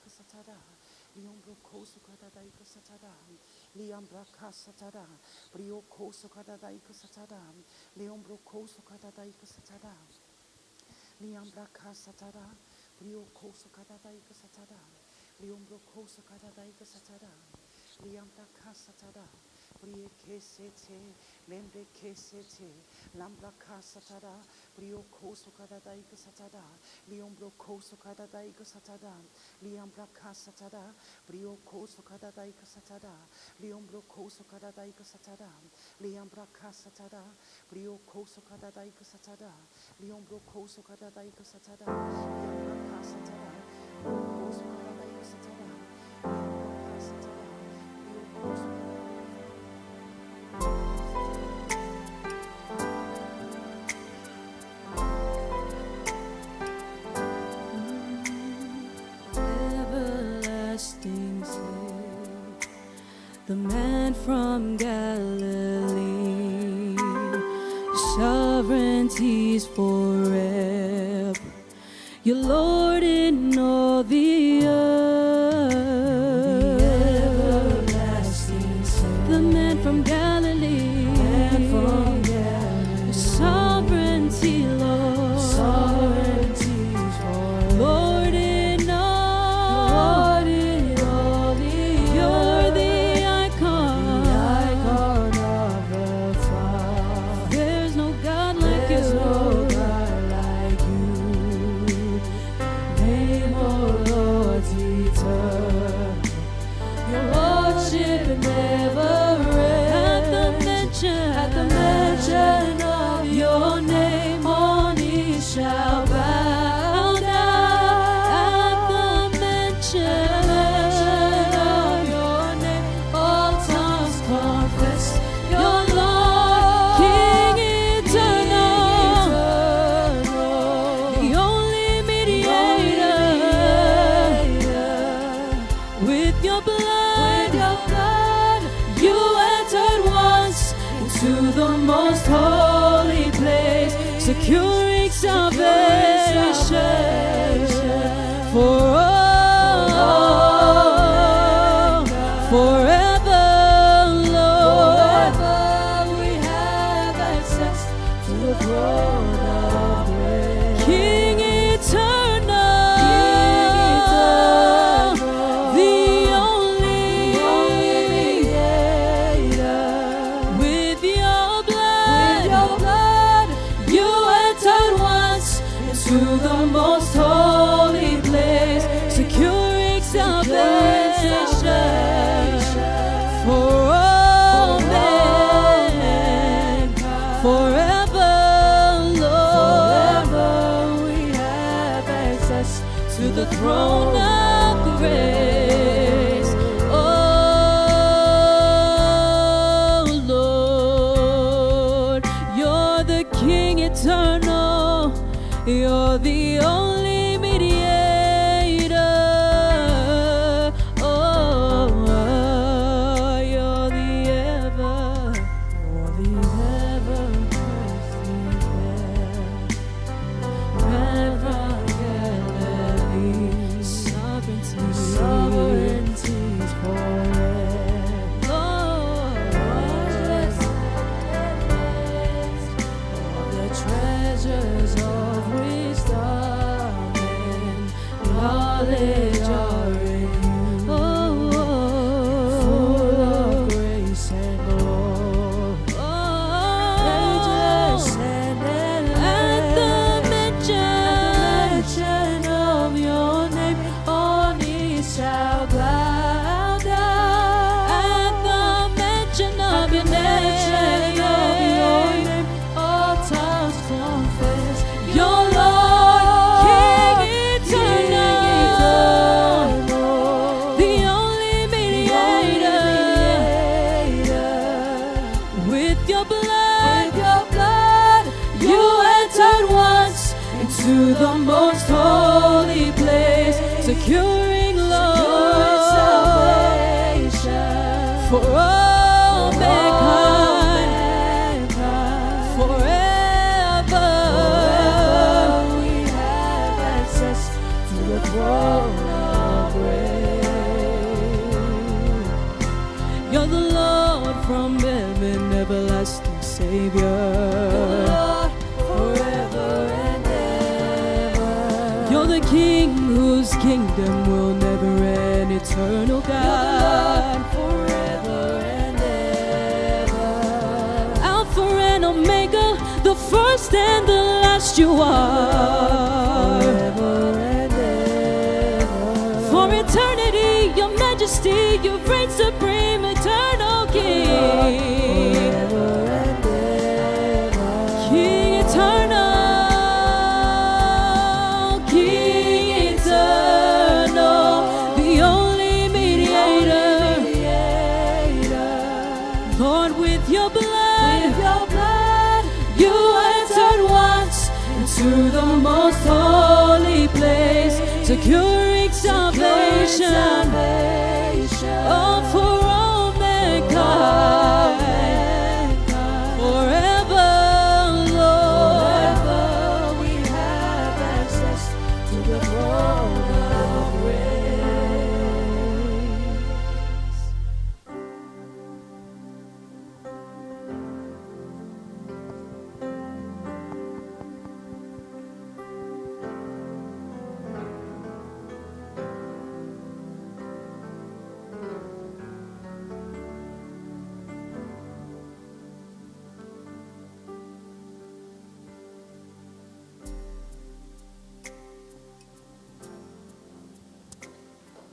Satada, Leombro Kosu Kadadaika Satada, Liambra Kasatada, Brio Kosu Kadadaika Satada, Leombro Kosu Kadadaika Satada, Liambra Kasatada, Brio Kosu Kadadaika Satada, Leombro Kosu Kadadaika Satada, Liambra Kasatada, Brie Kesete, Lembre Kesete, Lambra Kasatada, Brio Kosu Kadadaika Satada, Leombro Kosu Kadadaika Satada, Liambra Kasatada, Brio Kosu Kadadaika Satada, Leombro Kosu Kadadaika Satada, Liambra Kasatada, Brio Kosu Kadadaika Satada, Leombro Kosu Kadadaika Satada, Liambra Kasatada, Brio Kosu Kadadaika Satada, Liambra Kasatada, Brio Kosu Everlasting Savior, the man from Galilee, sovereignty's forever, your Lord in all the earth. The everlasting Savior, the man from Galilee, sovereignty, Lord, sovereignty's forever, Lord in all, you're the icon of the Father. There's no God like you, name, oh Lord, eternal, your lordship never ends. At the mention of your name, all knees shall bow down. At the mention of your name, all tongues confess your Lord, King eternal, the only mediator. With your blood, you entered once into the most holy place, securing salvation for all, forever, Lord. We have access to the throne of grace. King eternal, the only mediator. With your blood, you entered once into the most holy place, securing salvation for all men, forever, Lord. We have access to the throne of grace. Oh Lord, you're the King eternal, you're the only mediator. Oh, you're the ever-present man from Galilee, sovereignty's forever. Lord, all the treasures of wisdom and knowledge are in you. Full of grace and glory. Ages and at the mention of your name, all knees shall bow down. At the mention of your name, all tongues confess your Lord, King eternal, the only mediator. With your blood, you entered once into the most holy place, securing Lord salvation for all mankind, forever. We have access to the throne of grace. from heaven, everlasting Savior. Lord, forever and ever. You're the King whose kingdom will never end, eternal God. Forever and ever. Alpha and Omega, the first and the last you are. Forever and ever. For eternity, your majesty, you reign supreme, eternal King. Forever and ever. King eternal, King eternal, the only mediator. Lord, with your blood, you entered once into the most holy place, securing salvation, oh, for all mankind. Forever, Lord, we have access to the throne of grace.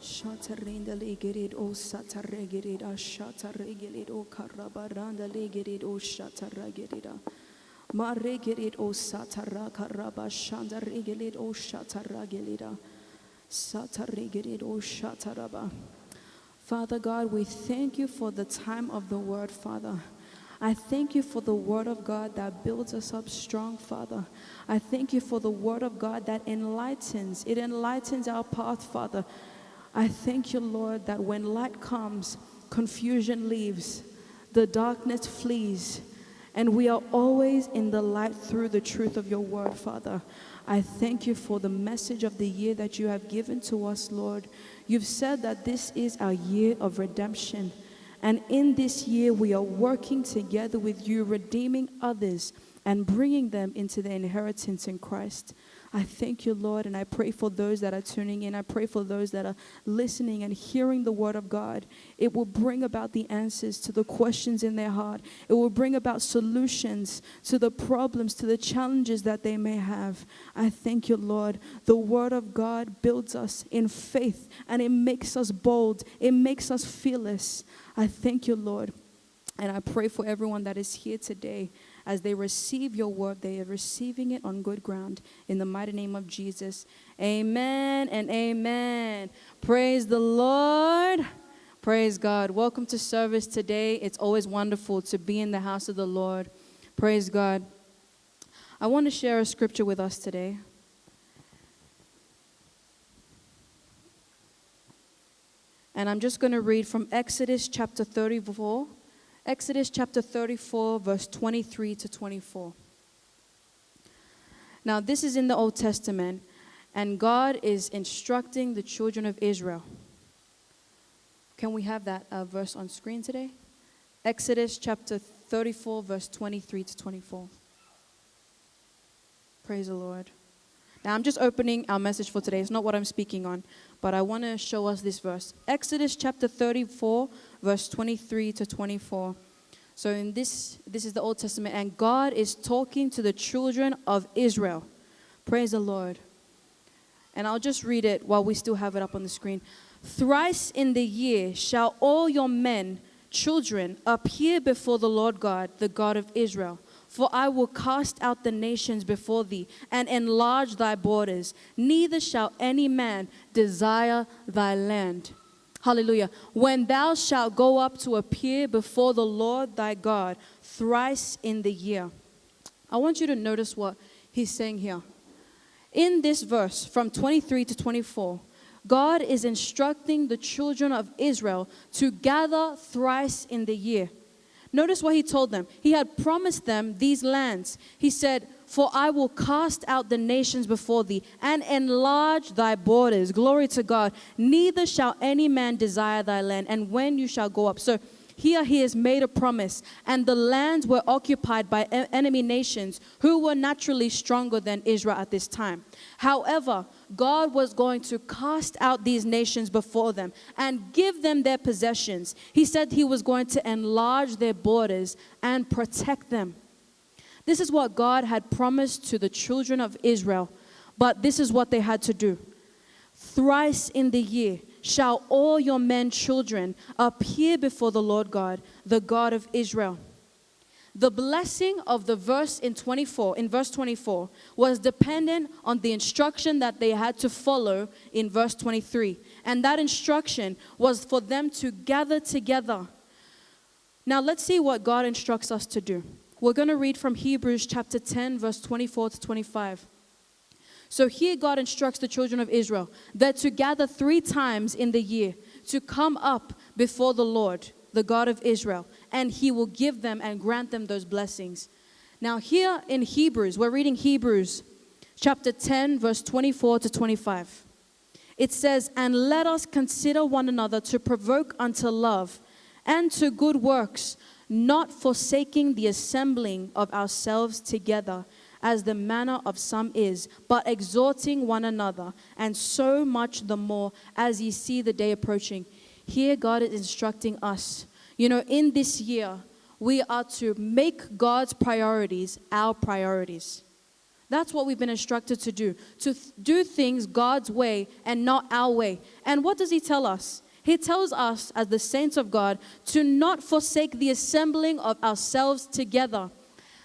Shatarinda legerid o sataregerid a shataregelid o karabaranda legerid o shataregelida. Maregerid o satara karaba shanda regelid o shataragelida. Sataregerid o shataraba. Father God, we thank you for the time of the word, Father. I thank you for the word of God that builds us up strong, Father. I thank you for the word of God that enlightens. It enlightens our path, Father. I thank you, Lord, that when light comes, confusion leaves, the darkness flees, and we are always in the light through the truth of your word, Father. I thank you for the message of the year that you have given to us, Lord. You've said that this is our year of redemption. And in this year, we are working together with you, redeeming others and bringing them into the inheritance in Christ. I thank you, Lord, and I pray for those that are tuning in. I pray for those that are listening and hearing the word of God. It will bring about the answers to the questions in their heart. It will bring about solutions to the problems, to the challenges that they may have. I thank you, Lord. The word of God builds us in faith, and it makes us bold. It makes us fearless. I thank you, Lord. And I pray for everyone that is here today. As they receive your word, they are receiving it on good ground. In the mighty name of Jesus, amen and amen. Praise the Lord. Praise God. Welcome to service today. It's always wonderful to be in the house of the Lord. Praise God. I want to share a scripture with us today. And I'm just going to read from Exodus chapter 34. Exodus chapter 34, verse 23 to 24. Now, this is in the Old Testament, and God is instructing the children of Israel. Can we have that verse on screen today? Exodus chapter 34, verse 23 to 24. Praise the Lord. Now, I'm just opening our message for today. It's not what I'm speaking on, but I want to show us this verse. Exodus chapter 34, verse 23 to 24. So in this is the Old Testament, and God is talking to the children of Israel. Praise the Lord. And I'll just read it while we still have it up on the screen. Thrice in the year shall all your men, children, appear before the Lord God, the God of Israel. For I will cast out the nations before thee, and enlarge thy borders. Neither shall any man desire thy land. Hallelujah. When thou shalt go up to appear before the Lord thy God, thrice in the year. I want you to notice what he's saying here. In this verse, from 23 to 24, God is instructing the children of Israel to gather thrice in the year. Notice what he told them. He had promised them these lands. He said, for I will cast out the nations before thee and enlarge thy borders. Glory to God. Neither shall any man desire thy land. And when you shall go up. So Here he has made a promise, and the lands were occupied by enemy nations who were naturally stronger than Israel at this time. However, God was going to cast out these nations before them and give them their possessions. He said he was going to enlarge their borders and protect them. This is what God had promised to the children of Israel, but this is what they had to do. Thrice in the year shall all your men children appear before the Lord God, the God of Israel. The blessing of the verse in verse 24, was dependent on the instruction that they had to follow in verse 23. And that instruction was for them to gather together. Now let's see what God instructs us to do. We're going to read from Hebrews chapter 10, verse 24 to 25. So here God instructs the children of Israel that to gather 3 times in the year to come up before the Lord, the God of Israel, and he will give them and grant them those blessings. Now here in Hebrews, we're reading Hebrews chapter 10, verse 24 to 25. It says, "And let us consider one another to provoke unto love and to good works, not forsaking the assembling of ourselves together, as the manner of some is, but exhorting one another, and so much the more as ye see the day approaching." Here God is instructing us. You know, in this year, we are to make God's priorities our priorities. That's what we've been instructed to do. To do things God's way and not our way. And what does he tell us? He tells us as the saints of God to not forsake the assembling of ourselves together.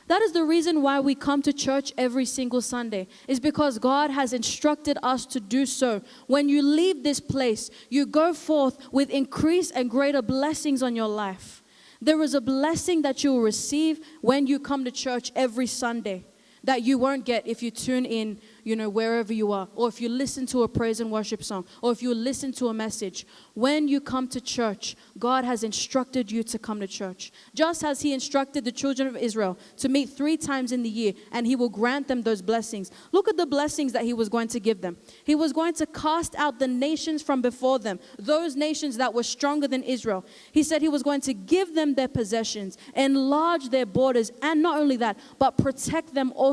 That is the reason why we come to church every single Sunday, is because God has instructed us to do so. When you leave this place, you go forth with increased and greater blessings on your life. There is a blessing that you will receive when you come to church every Sunday that you won't get if you tune in, you know, wherever you are, or if you listen to a praise and worship song, or if you listen to a message. When you come to church, God has instructed you to come to church. Just as he instructed the children of Israel to meet 3 times in the year, and he will grant them those blessings. Look at the blessings that he was going to give them. He was going to cast out the nations from before them, those nations that were stronger than Israel. He said he was going to give them their possessions, enlarge their borders, and not only that, but protect them also.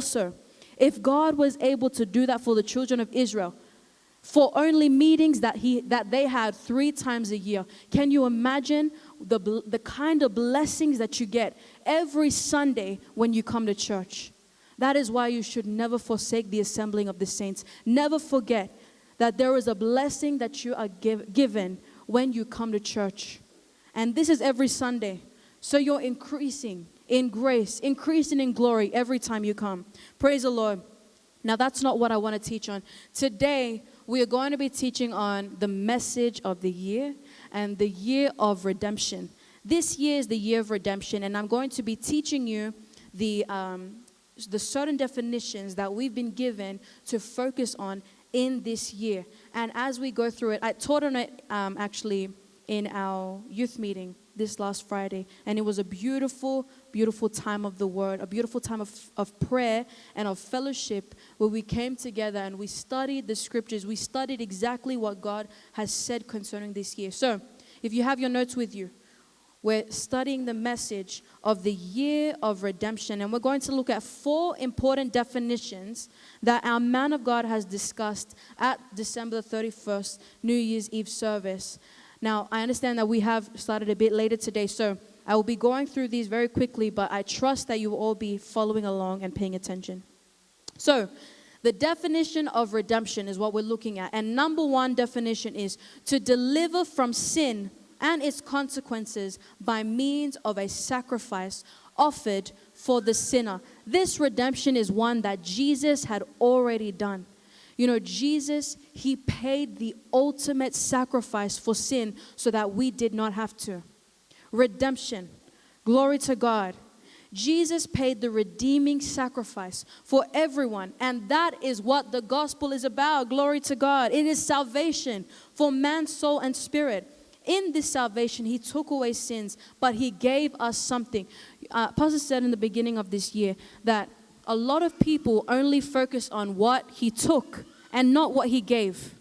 If God was able to do that for the children of Israel, for only meetings that they had 3 times a year, can you imagine the kind of blessings that you get every Sunday when you come to church? That is why you should never forsake the assembling of the saints. Never forget that there is a blessing that you are given when you come to church. And this is every Sunday. So you're increasing in grace, increasing in glory every time you come. Praise the Lord. Now that's not what I want to teach on. Today, we are going to be teaching on the message of the year and the year of redemption. This year is the year of redemption, and I'm going to be teaching you the certain definitions that we've been given to focus on in this year. And as we go through it, I taught on it actually in our youth meeting this last Friday, and it was a beautiful, beautiful time of the Word, a beautiful time of prayer and of fellowship, where we came together and we studied the scriptures. We studied exactly what God has said concerning this year. So, if you have your notes with you, we're studying the message of the year of redemption, and we're going to look at 4 important definitions that our man of God has discussed at December 31st, New Year's Eve service. Now, I understand that we have started a bit later today, so I will be going through these very quickly, but I trust that you will all be following along and paying attention. So, the definition of redemption is what we're looking at. And number 1 definition is to deliver from sin and its consequences by means of a sacrifice offered for the sinner. This redemption is one that Jesus had already done. You know, Jesus, he paid the ultimate sacrifice for sin so that we did not have to. Redemption. Glory to God. Jesus paid the redeeming sacrifice for everyone, and that is what the gospel is about. Glory to God. It is salvation for man, soul, and spirit. In this salvation, he took away sins, but he gave us something. Pastor said in the beginning of this year that a lot of people only focus on what he took and not what he gave.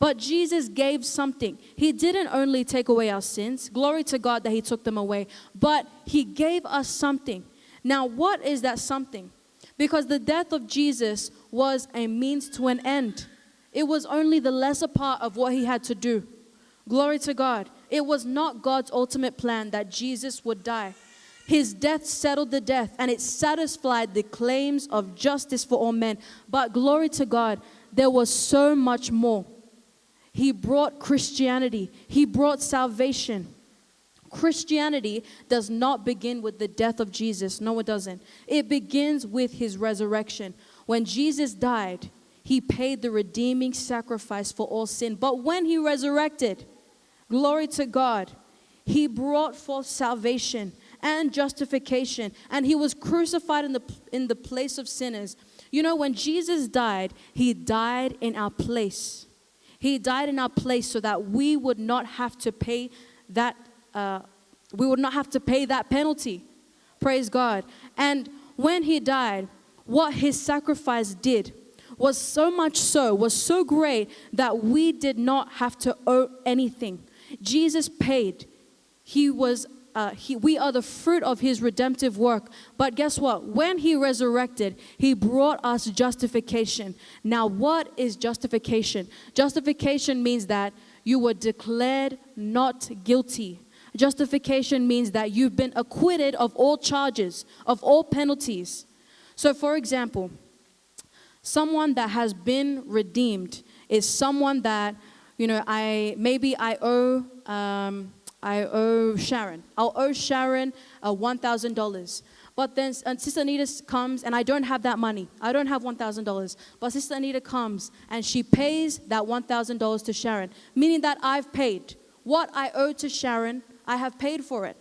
But Jesus gave something. He didn't only take away our sins. Glory to God that He took them away. But He gave us something. Now, what is that something? Because the death of Jesus was a means to an end. It was only the lesser part of what He had to do. Glory to God. It was not God's ultimate plan that Jesus would die. His death settled the death, and it satisfied the claims of justice for all men. But glory to God, there was so much more. He brought Christianity. He brought salvation. Christianity does not begin with the death of Jesus. No, it doesn't. It begins with His resurrection. When Jesus died, He paid the redeeming sacrifice for all sin. But when He resurrected, glory to God, He brought forth salvation and justification. And He was crucified in the place of sinners. You know, when Jesus died, He died in our place. He died in our place so that we would not have to pay that penalty. Praise God. And when He died, what His sacrifice did was so great that we did not have to owe anything. Jesus paid. We are the fruit of His redemptive work. But guess what? When He resurrected, He brought us justification. Now, what is justification? Justification means that you were declared not guilty. Justification means that you've been acquitted of all charges, of all penalties. So, for example, someone that has been redeemed is someone that, you know, I owe Sharon. I'll owe Sharon $1,000. But then Sister Anita comes and I don't have that money. I don't have $1,000. But Sister Anita comes and she pays that $1,000 to Sharon, meaning that I've paid. What I owe to Sharon, I have paid for it.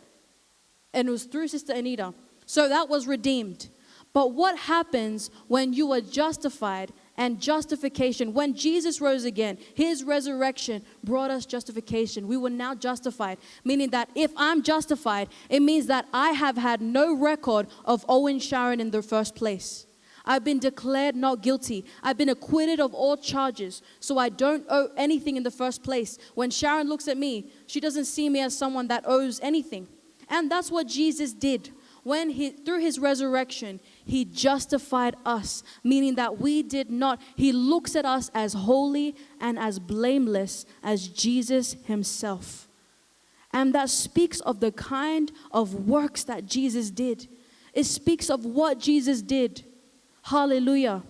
And it was through Sister Anita. So that was redeemed. But what happens when you are justified? And justification, when Jesus rose again, His resurrection brought us justification. We were now justified, meaning that if I'm justified, it means that I have had no record of owing Sharon in the first place. I've been declared not guilty. I've been acquitted of all charges, so I don't owe anything in the first place. When Sharon looks at me, she doesn't see me as someone that owes anything. And that's what Jesus did. When through His resurrection, He justified us, meaning that we did not. He looks at us as holy and as blameless as Jesus Himself. And that speaks of the kind of works that Jesus did. It speaks of what Jesus did. Hallelujah.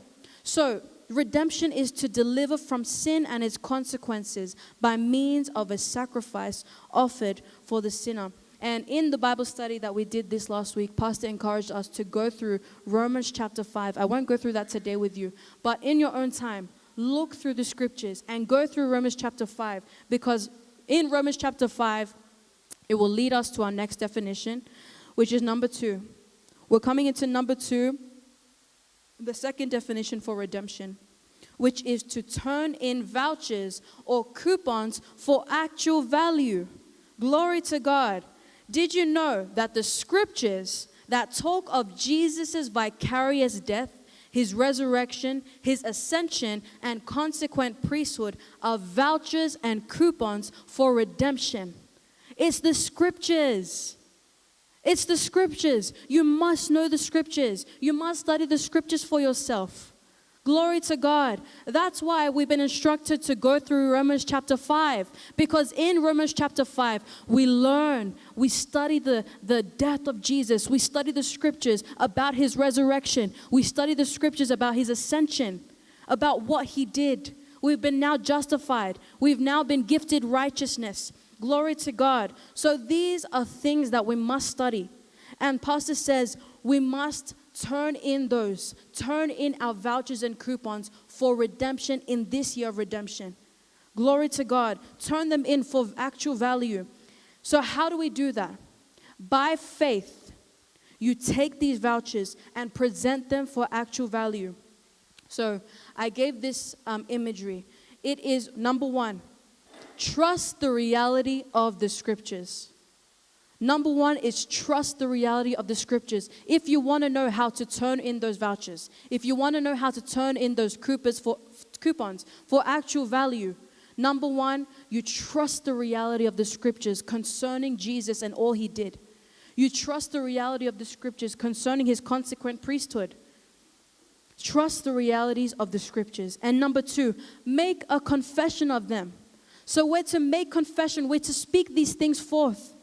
So, redemption is to deliver from sin and its consequences by means of a sacrifice offered for the sinner. And in the Bible study that we did this last week, Pastor encouraged us to go through Romans chapter 5. I won't go through that today with you, but in your own time, look through the scriptures and go through Romans chapter 5, because in Romans chapter 5, it will lead us to our next definition, which is number 2. We're coming into number 2, the second definition for redemption, which is to turn in vouchers or coupons for actual value. Glory to God. Did you know that the scriptures that talk of Jesus' vicarious death, His resurrection, His ascension, and consequent priesthood are vouchers and coupons for redemption? It's the scriptures. It's the scriptures. You must know the scriptures. You must study the scriptures for yourself. Glory to God. That's why we've been instructed to go through Romans chapter 5. Because in Romans chapter 5, we learn, we study the death of Jesus. We study the scriptures about His resurrection. We study the scriptures about His ascension, about what He did. We've been now justified. We've now been gifted righteousness. Glory to God. So these are things that we must study. And Pastor says we must turn in our vouchers and coupons for redemption in this year of redemption. Glory to God. Turn them in for actual value. So how do we do that? By faith, you take these vouchers and present them for actual value. So I gave this imagery. It is, number 1, trust the reality of the scriptures. Number 1 is trust the reality of the scriptures. If you want to know how to turn in those vouchers, if you want to know how to turn in those coupons for actual value, Number one, you trust the reality of the scriptures concerning Jesus and all he did. You trust the reality of the scriptures concerning his consequent priesthood. Trust the realities of the scriptures. And number two, make a confession of them. So we're to make confession, we're to speak these things forth.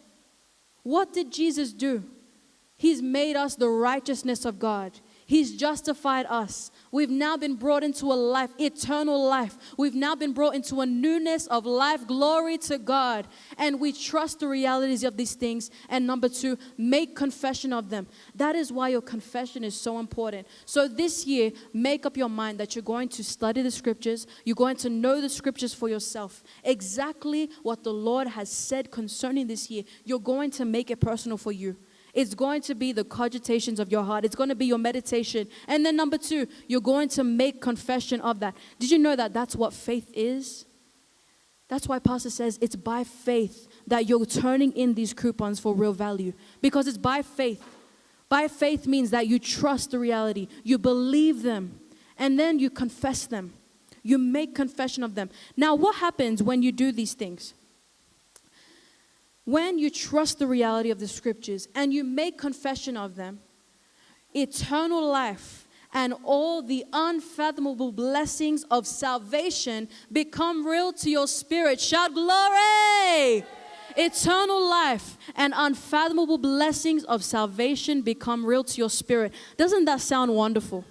What did Jesus do? He's made us the righteousness of God. He's justified us. We've now been brought into a life, eternal life. We've now been brought into a newness of life. Glory to God. And we trust the realities of these things. And number two, make confession of them. That is why your confession is so important. So this year, make up your mind that you're going to study the scriptures. You're going to know the scriptures for yourself. Exactly what the Lord has said concerning this year. You're going to make it personal for you. It's going to be the cogitations of your heart. It's going to be your meditation. And then number two, you're going to make confession of that. Did you know that that's what faith is? That's why Pastor says it's by faith that you're turning in these coupons for real value. Because it's by faith. By faith means that you trust the reality. You believe them. And then you confess them. You make confession of them. Now, what happens when you do these things? When you trust the reality of the scriptures and you make confession of them, eternal life and all the unfathomable blessings of salvation become real to your spirit. Shout glory! Eternal life and unfathomable blessings of salvation become real to your spirit. Doesn't that sound wonderful?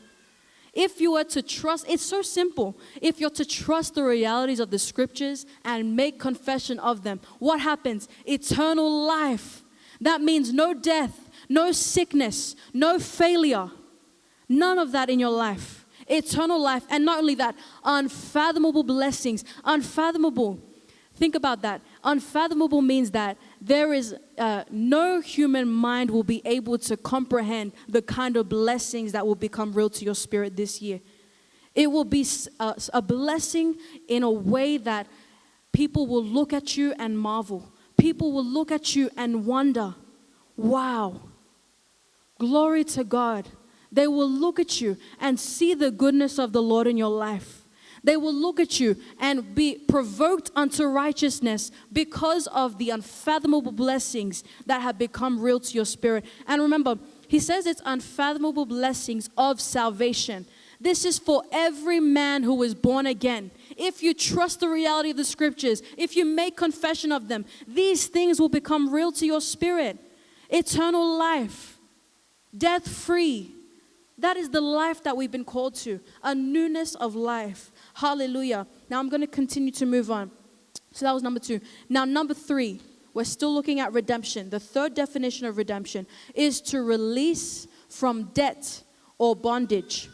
If you were to trust, it's so simple. If you're to trust the realities of the scriptures and make confession of them, what happens? Eternal life. That means no death, no sickness, no failure. None of that in your life. Eternal life. And not only that, unfathomable blessings. Unfathomable. Think about that. Unfathomable means that there is no human mind will be able to comprehend the kind of blessings that will become real to your spirit this year. It will be a blessing in a way that people will look at you and marvel. People will look at you and wonder, wow, glory to God. They will look at you and see the goodness of the Lord in your life. They will look at you and be provoked unto righteousness because of the unfathomable blessings that have become real to your spirit. And remember, he says it's unfathomable blessings of salvation. This is for every man who is born again. If you trust the reality of the scriptures, if you make confession of them, these things will become real to your spirit. Eternal life, death-free. That is the life that we've been called to, a newness of life. Hallelujah. Now I'm going to continue to move on. So that was number two. Now number three, we're still looking at redemption. The third definition of redemption is to release from debt or bondage.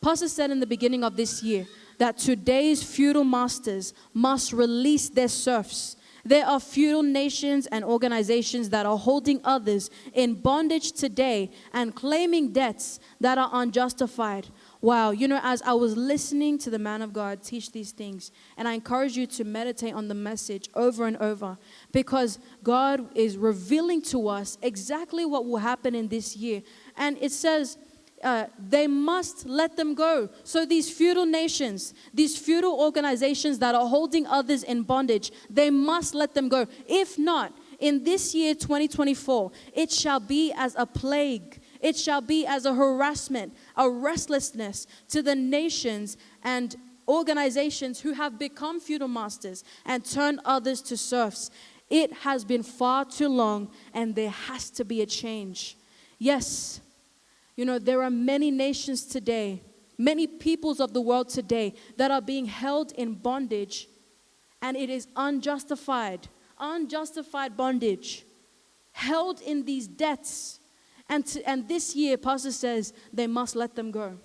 Pastor said in the beginning of this year that today's feudal masters must release their serfs. There are feudal nations and organizations that are holding others in bondage today and claiming debts that are unjustified. Wow, you know, as I was listening to the man of God teach these things, and I encourage you to meditate on the message over and over, because God is revealing to us exactly what will happen in this year. And it says, they must let them go. So these feudal nations, these feudal organizations that are holding others in bondage, they must let them go. If not, in this year 2024, it shall be as a plague. It shall be as a harassment, a restlessness to the nations and organizations who have become feudal masters and turned others to serfs. It has been far too long, and there has to be a change. Yes. You know, there are many nations today, many peoples of the world today that are being held in bondage, and it is unjustified bondage, held in these debts. And this year, Pastor says they must let them go.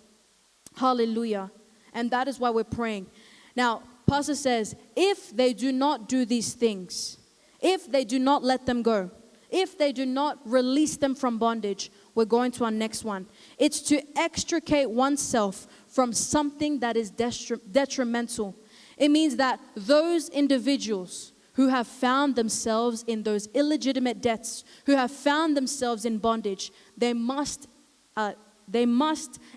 Hallelujah. And that is why we're praying. Now, Pastor says, if they do not do these things, if they do not let them go, if they do not release them from bondage, we're going to our next one. It's to extricate oneself from something that is detrimental. It means that those individuals who have found themselves in those illegitimate debts, who have found themselves in bondage, they must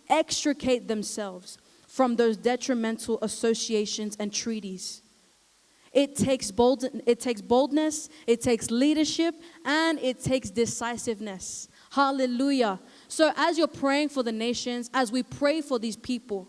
extricate themselves from those detrimental associations and treaties. It takes boldness, it takes leadership, and it takes decisiveness. Hallelujah. So as you're praying for the nations, as we pray for these people,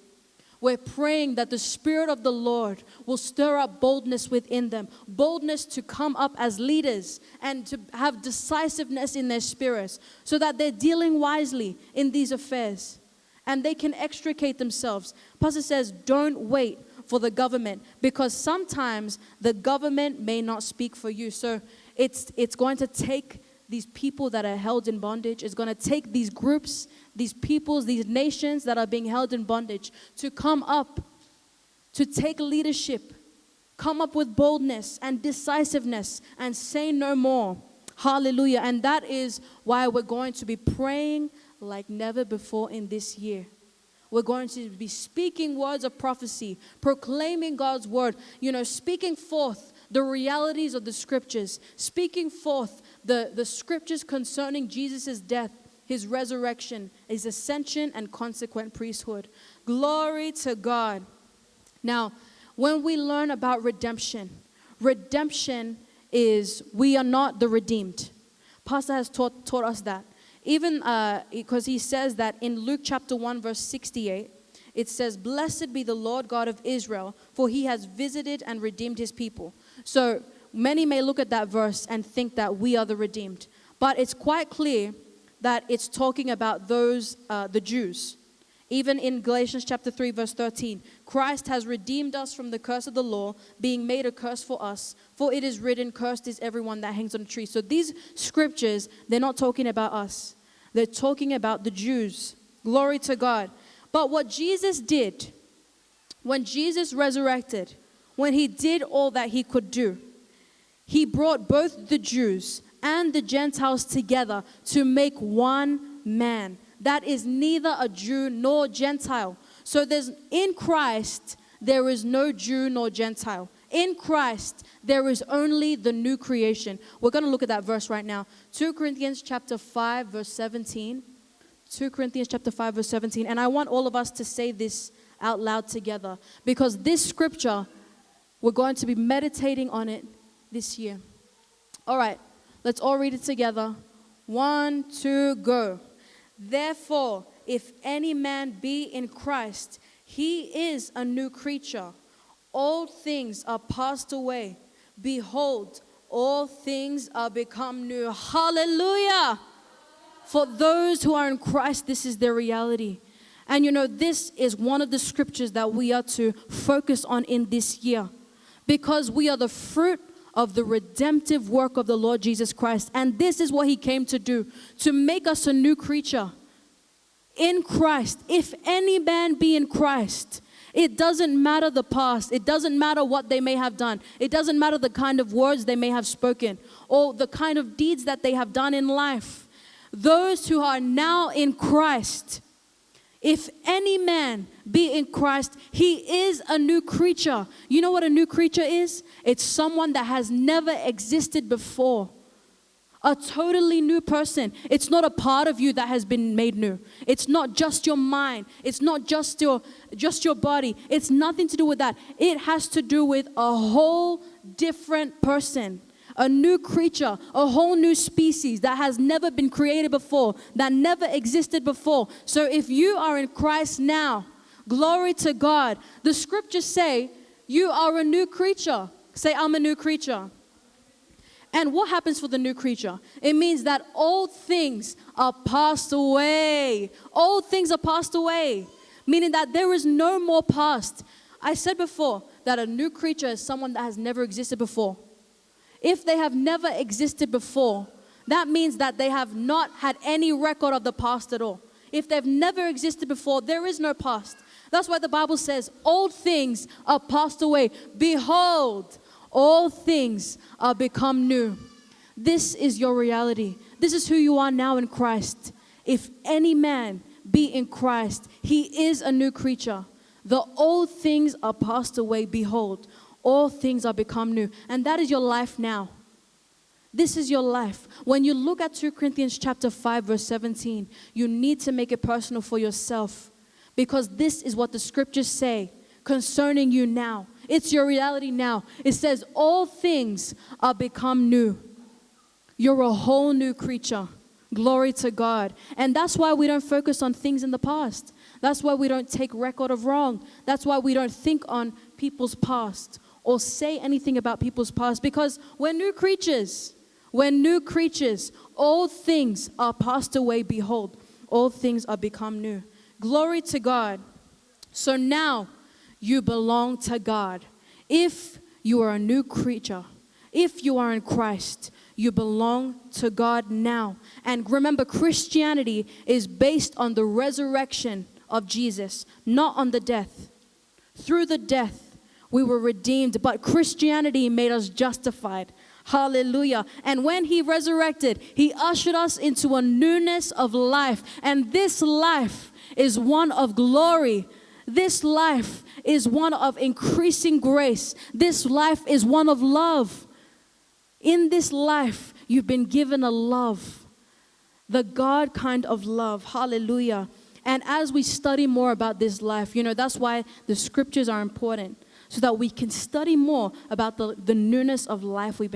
we're praying that the Spirit of the Lord will stir up boldness within them, boldness to come up as leaders and to have decisiveness in their spirits so that they're dealing wisely in these affairs and they can extricate themselves. Pastor says, don't wait for the government, because sometimes the government may not speak for you. So it's going to take these people that are held in bondage. It's going to take these groups, these peoples, these nations that are being held in bondage to come up, to take leadership, come up with boldness and decisiveness and say no more. Hallelujah. And that is why we're going to be praying like never before in this year. We're going to be speaking words of prophecy, proclaiming God's word, speaking forth the realities of the scriptures, speaking forth the scriptures concerning Jesus' death, his resurrection, his ascension, and consequent priesthood. Glory to God. Now, when we learn about redemption is we are not the redeemed. Pastor has taught us that. Even because he says that in Luke chapter 1, verse 68, it says, "Blessed be the Lord God of Israel, for he has visited and redeemed his people." So many may look at that verse and think that we are the redeemed. But it's quite clear that it's talking about those, the Jews. Even in Galatians chapter 3, verse 13, Christ has redeemed us from the curse of the law, being made a curse for us. For it is written, cursed is everyone that hangs on a tree. So these scriptures, they're not talking about us. They're talking about the Jews. Glory to God. But what Jesus did, when Jesus resurrected, when he did all that he could do, he brought both the Jews and the Gentiles together to make one man. That is neither a Jew nor Gentile. So in Christ, there is no Jew nor Gentile. In Christ, there is only the new creation. We're going to look at that verse right now. 2 Corinthians chapter 5, verse 17. 2 Corinthians chapter 5, verse 17. And I want all of us to say this out loud together, because this scripture, we're going to be meditating on it this year. All right, let's all read it together. 1, 2, go. Therefore, if any man be in Christ, he is a new creature. Old things are passed away. Behold, all things are become new. Hallelujah! For those who are in Christ, this is their reality. And this is one of the scriptures that we are to focus on in this year, because we are the fruit of the redemptive work of the Lord Jesus Christ. And this is what he came to do, to make us a new creature in Christ. If any man be in Christ, it doesn't matter the past. It doesn't matter what they may have done. It doesn't matter the kind of words they may have spoken or the kind of deeds that they have done in life. Those who are now in Christ, if any man be in Christ, he is a new creature. You know what a new creature is? It's someone that has never existed before. A totally new person. It's not a part of you that has been made new. It's not just your mind. It's not just your body. It's nothing to do with that. It has to do with a whole different person. A new creature, a whole new species that has never been created before, that never existed before. So if you are in Christ now, glory to God. The scriptures say you are a new creature. Say, I'm a new creature. And what happens for the new creature? It means that old things are passed away. Old things are passed away, meaning that there is no more past. I said before that a new creature is someone that has never existed before. If they have never existed before, that means that they have not had any record of the past at all. If they've never existed before, there is no past. That's why the Bible says, old things are passed away. Behold, all things are become new. This is your reality. This is who you are now in Christ. If any man be in Christ, he is a new creature. The old things are passed away. Behold, all things are become new. And that is your life now. This is your life. When you look at 2 Corinthians chapter 5, verse 17, you need to make it personal for yourself, because this is what the scriptures say concerning you now. It's your reality now. It says all things are become new. You're a whole new creature. Glory to God. And that's why we don't focus on things in the past. That's why we don't take record of wrong. That's why we don't think on people's past or say anything about people's past, because we're new creatures. We're new creatures. All things are passed away. Behold, all things are become new. Glory to God. So now you belong to God. If you are a new creature, if you are in Christ, you belong to God now. And remember, Christianity is based on the resurrection of Jesus, not on the death. Through the death, we were redeemed, but Christianity made us justified. Hallelujah. And when he resurrected, he ushered us into a newness of life. And this life is one of glory. This life is one of increasing grace. This life is one of love. In this life, you've been given a love, the God kind of love. Hallelujah. And as we study more about this life, that's why the scriptures are important, so that we can study more about the newness of life we've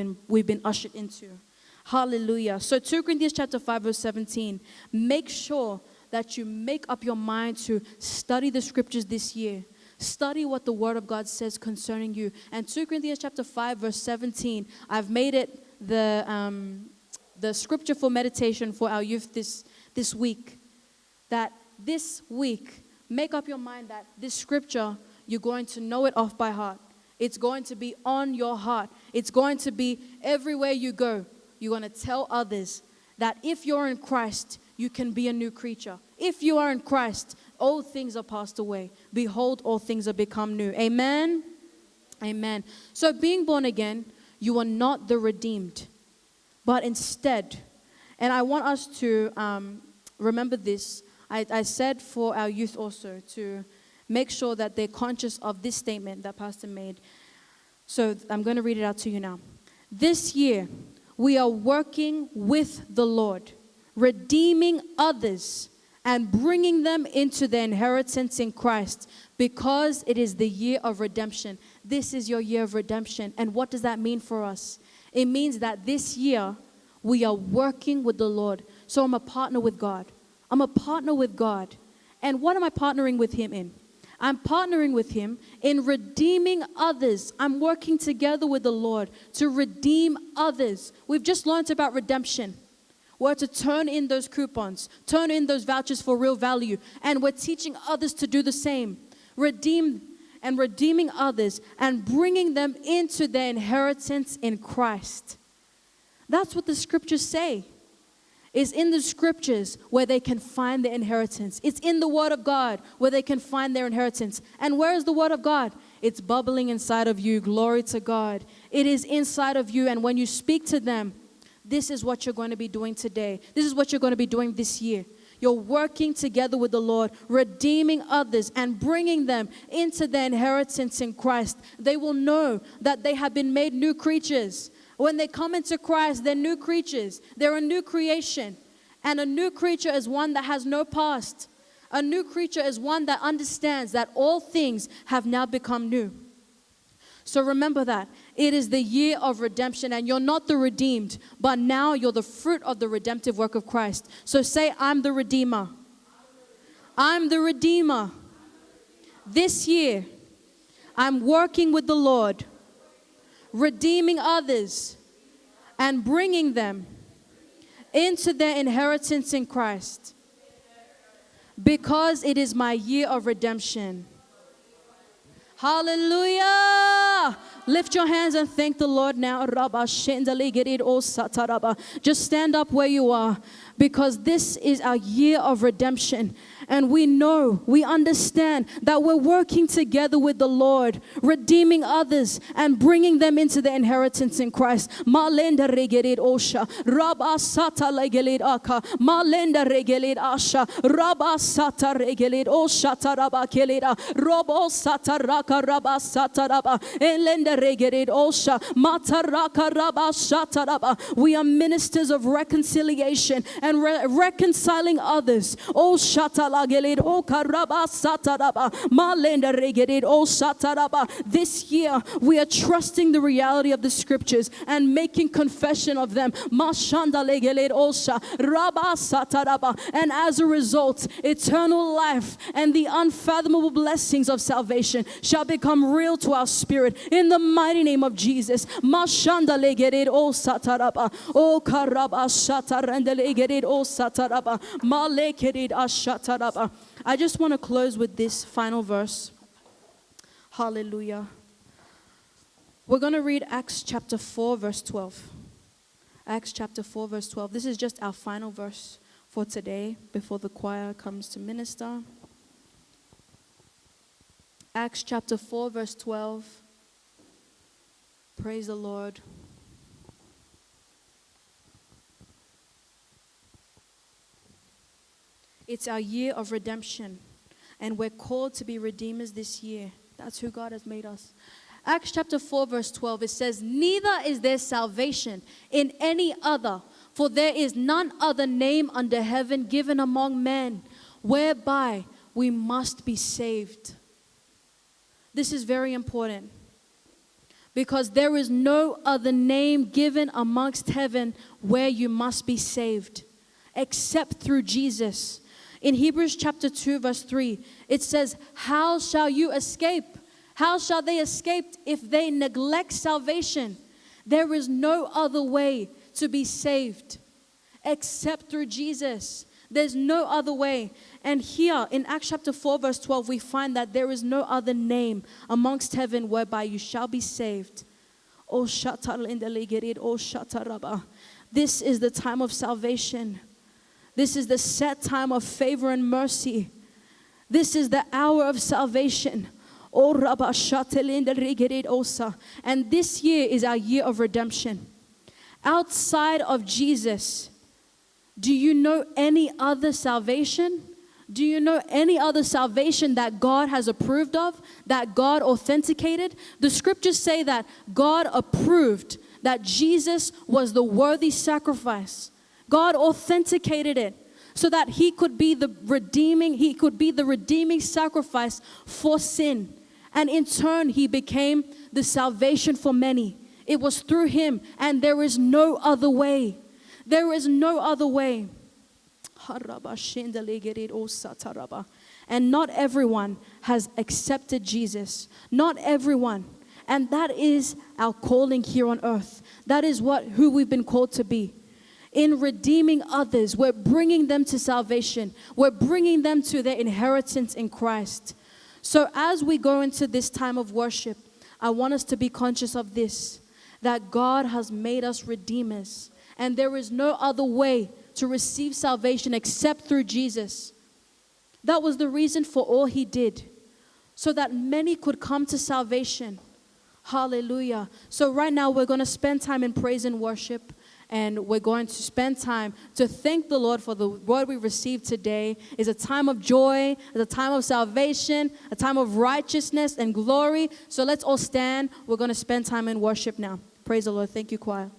been ushered into. Hallelujah. So 2 Corinthians chapter 5, verse 17, make sure that you make up your mind to study the scriptures this year. Study what the Word of God says concerning you. And 2 Corinthians chapter 5, verse 17, I've made it the scripture for meditation for our youth this week. That this week, make up your mind that this scripture, you're going to know it off by heart. It's going to be on your heart. It's going to be everywhere you go. You're going to tell others that if you're in Christ, you can be a new creature. If you are in Christ, all things are passed away. Behold, all things are become new. Amen? Amen. So being born again, you are not the redeemed, but instead, and I want us to remember this. I said for our youth also to make sure that they're conscious of this statement that Pastor made. So I'm going to read it out to you now. This year, we are working with the Lord, redeeming others and bringing them into their inheritance in Christ, because it is the year of redemption. This is your year of redemption. And what does that mean for us? It means that this year, we are working with the Lord. So I'm a partner with God. I'm a partner with God. And what am I partnering with Him in? I'm partnering with Him in redeeming others. I'm working together with the Lord to redeem others. We've just learned about redemption. We're to turn in those coupons, turn in those vouchers for real value. And we're teaching others to do the same. Redeeming others and bringing them into their inheritance in Christ. That's what the scriptures say. It's in the scriptures where they can find their inheritance. It's in the Word of God where they can find their inheritance. And where is the Word of God? It's bubbling inside of you. Glory to God. It is inside of you. And when you speak to them, this is what you're going to be doing today. This is what you're going to be doing this year. You're working together with the Lord, redeeming others and bringing them into their inheritance in Christ. They will know that they have been made new creatures. When they come into Christ, they're new creatures. They're a new creation. And a new creature is one that has no past. A new creature is one that understands that all things have now become new. So remember that. It is the year of redemption, and you're not the redeemed, but now you're the fruit of the redemptive work of Christ. So say, I'm the Redeemer. I'm the Redeemer. This year, I'm working with the Lord, redeeming others and bringing them into their inheritance in Christ, because it is my year of redemption. Hallelujah. Lift your hands and thank the Lord now. Just stand up where you are, because this is our year of redemption. And we know, we understand that we're working together with the Lord, redeeming others and bringing them into the inheritance in Christ. Malenda regelit osha, Rabba sata legelit aka, Malenda regelit asha, Rabba sata regelit osha taraba kelida, Robo sata raka Rabba sata raba, Elenda regelit osha, Mataraka Rabba sata raba. We are ministers of reconciliation, and reconciling others. Oh, Shatalagelid, oh, Karaba Sataraba, Malenda Regedid, oh, Sataraba. This year, we are trusting the reality of the scriptures and making confession of them. Mashandalegelid, oh, Rabba Sataraba. And as a result, eternal life and the unfathomable blessings of salvation shall become real to our spirit in the mighty name of Jesus. Mashandalegelid, oh, Sataraba, oh, Karaba Satarandalegelid, oh, Sataraba, Malekedid, Ashataraba. I just want to close with this final verse. Hallelujah. We're going to read Acts chapter 4, verse 12. Acts chapter 4, verse 12. This is just our final verse for today before the choir comes to minister. Acts chapter 4, verse 12. Praise the Lord. It's our year of redemption, and we're called to be redeemers this year. That's who God has made us. Acts chapter 4, verse 12, it says, "Neither is there salvation in any other, for there is none other name under heaven given among men, whereby we must be saved." This is very important, because there is no other name given amongst heaven where you must be saved, except through Jesus. In Hebrews chapter 2, verse 3, it says, "How shall you escape? How shall they escape if they neglect salvation? There is no other way to be saved except through Jesus." There's no other way. And here in Acts chapter 4, verse 12, we find that there is no other name amongst heaven whereby you shall be saved. Oh, this is the time of salvation. This is the set time of favor and mercy. This is the hour of salvation. And this year is our year of redemption. Outside of Jesus, do you know any other salvation? Do you know any other salvation that God has approved of, that God authenticated? The scriptures say that God approved that Jesus was the worthy sacrifice. God authenticated it so that he could be the redeeming sacrifice for sin. And in turn, he became the salvation for many. It was through him, and there is no other way. There is no other way. And not everyone has accepted Jesus. Not everyone. And that is our calling here on earth. That is who we've been called to be. In redeeming others, we're bringing them to salvation. We're bringing them to their inheritance in Christ. So as we go into this time of worship, I want us to be conscious of this, that God has made us redeemers. And there is no other way to receive salvation except through Jesus. That was the reason for all he did, so that many could come to salvation. Hallelujah. So right now we're going to spend time in praise and worship. And we're going to spend time to thank the Lord for the word we received today. It's a time of joy, it's a time of salvation, a time of righteousness and glory. So let's all stand. We're going to spend time in worship now. Praise the Lord. Thank you, choir.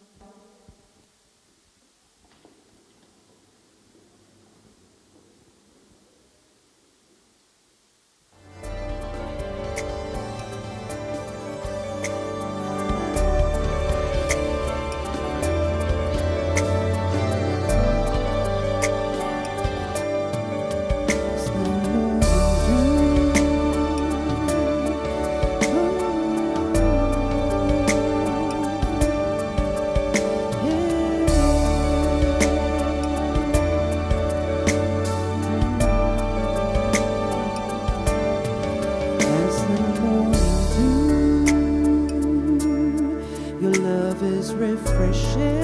Your love is refreshing.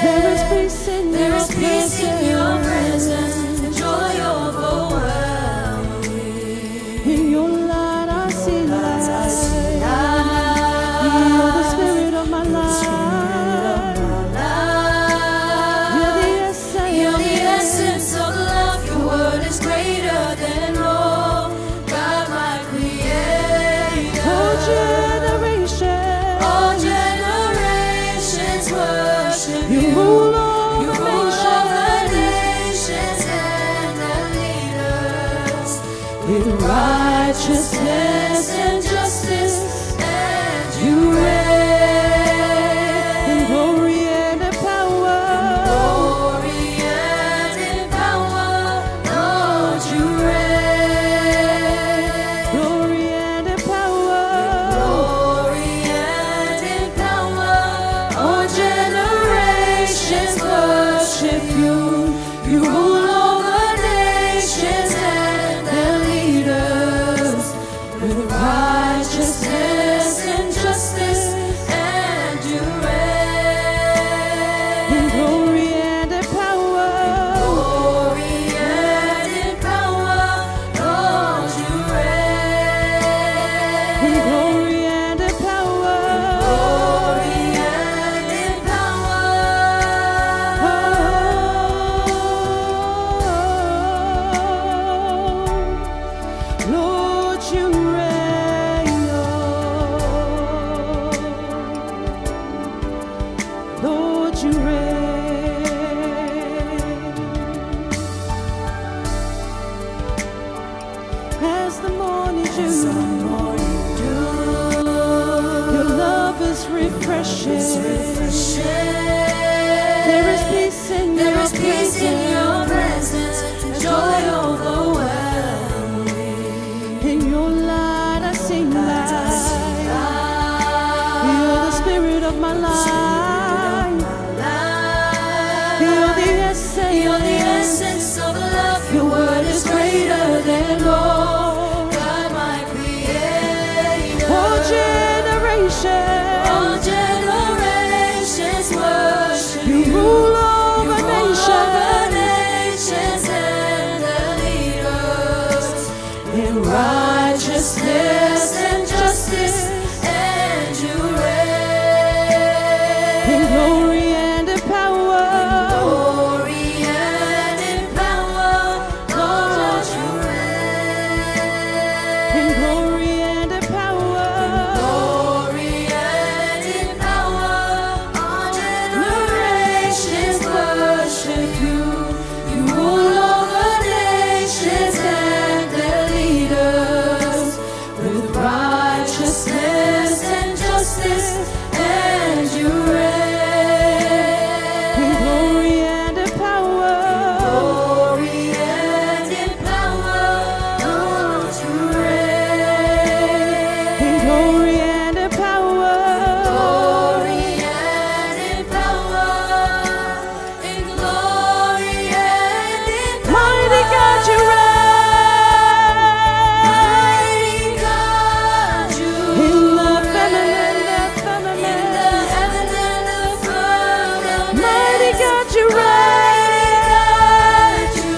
There is peace in There is your peace in your presence. presence and joy overwhelming. In your light I see light. You're the spirit of my life. You're the essence. You're the essence of love. Your word is greater than all. God, my creator. All generations. All generations worship You you. rule You over rule over nations. nations and the leaders. In Righteousness and justice, and you reign. in glory and in power. Glory and in power, Lord, you reign. Glory and in power. Glory and in power, all generations worship you. You rule over nations and their leaders with righteousness and justice, and you reign. In glory and in power. Glory and in power, Lord, you reign. In glory and in power. Glory and in Lord, you reign. Lord, you reign. As the morning dew, your love is refreshing. There is peace in There your is peace in your presence. presence, and joy overwhelming. In your light I see light. You're the spirit of my life. You're the essence. You're the essence of love. Your word is greater than all. God, my creator. All generations. All generations worship You you. rule You over rule over nations. nations and the leaders in righteousness and justice, and you reign. In glory and in power. Glory and in power, Lord, you reign. In glory and in power. Glory and in power, all generations worship you. You rule over nations and their leaders with righteousness and justice, and you reign. In glory and in power. Glory and in power, Lord, you reign. In glory and in power. Glory and in power, in glory and in power. Mighty God, you Mighty God, you In the reign. feminine, the In the feminine. heaven and the firmament. Mighty God, you Mighty reign. God, you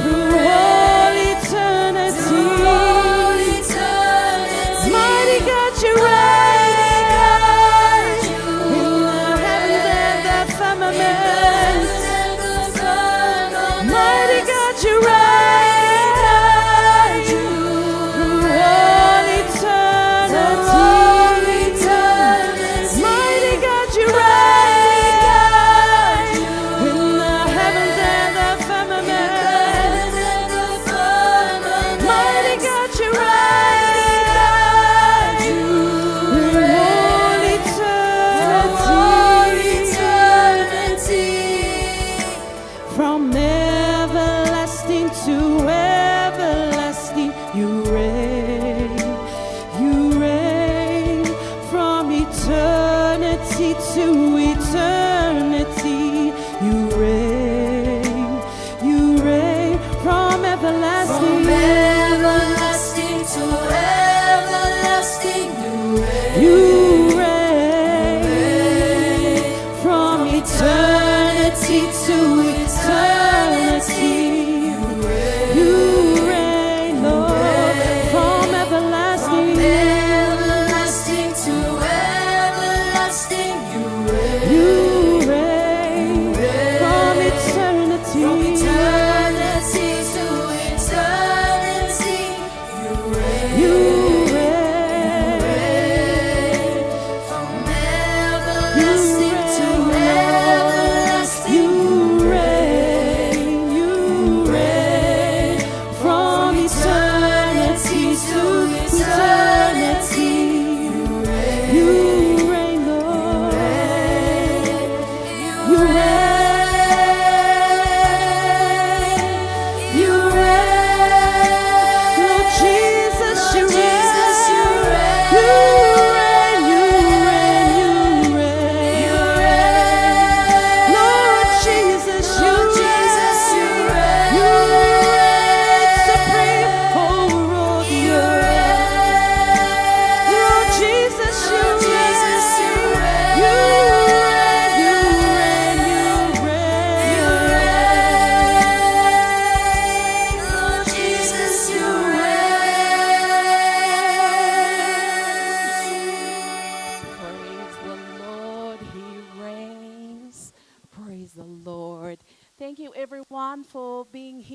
Through reign. all eternity. Through all eternity. Mighty God, you Mighty reign. God, you In the heavens and the firmament. Mighty God, you reign. Through all eternity. Mighty God, you reign. In eternity to eternity. You reign, Lord, from everlasting. From everlasting to everlasting, you reign. You reign from eternity. From eternity to eternity, you reign. You reign. From everlasting to everlasting, You reign. You reign from eternity to eternity. You reign, Lord. You reign. you reign. Lord Jesus, you Lord reign. Jesus, you reign. You reign. You reign. You reign. You reign. Lord Jesus, you Lord Jesus, you reign. You reign supreme over all the You earth. reign. Lord Jesus, you Lord Jesus, you reign. reign. You reign. You reign. You reign. Lord Jesus, you reign. Praise the Lord, He reigns. Praise the Lord. Thank you, everyone, for being here.